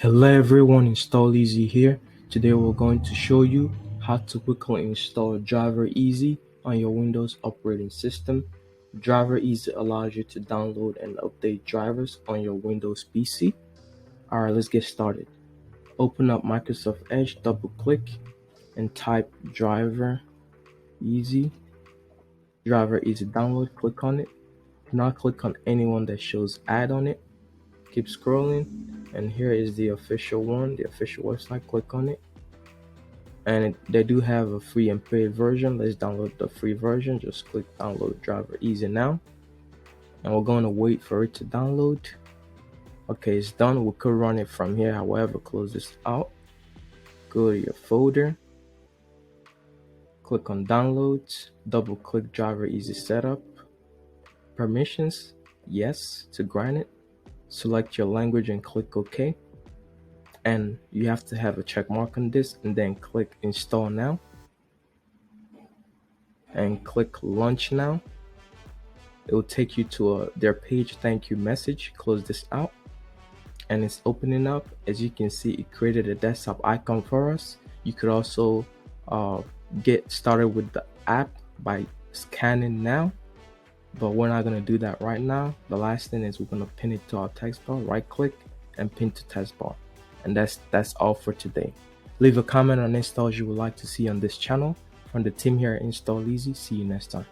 Hello everyone, Install Easy here. Today we're going to show you how to quickly install Driver Easy on your Windows operating system. Driver Easy allows you to download and update drivers on your Windows PC. Alright, let's get started. Open up Microsoft Edge, double click and type Driver Easy. Driver Easy download, click on it. Now click on anyone that shows add on it. Keep scrolling, and here is the official one, the official website. Click on it, and they do have a free and paid version. Let's download the free version. Just click download Driver Easy now, and we're going to wait for it to download. Okay, it's done. We could run it from here. However, close this out, go to your folder, click on downloads, double click Driver Easy setup, permissions, yes to grant it, select your language and click OK. And you have to have a check mark on this, and then click install now and click launch now. It will take you to their page thank you message. Close this out, and it's opening up. As you can see, it created a desktop icon for us. You could also get started with the app by scanning now, but we're not going to do that right now. The last thing is we're going to pin it to our text bar. Right click and pin to text bar. And that's all for today. Leave a comment on installs you would like to see on this channel. From the team here at Install Easy, see you next time.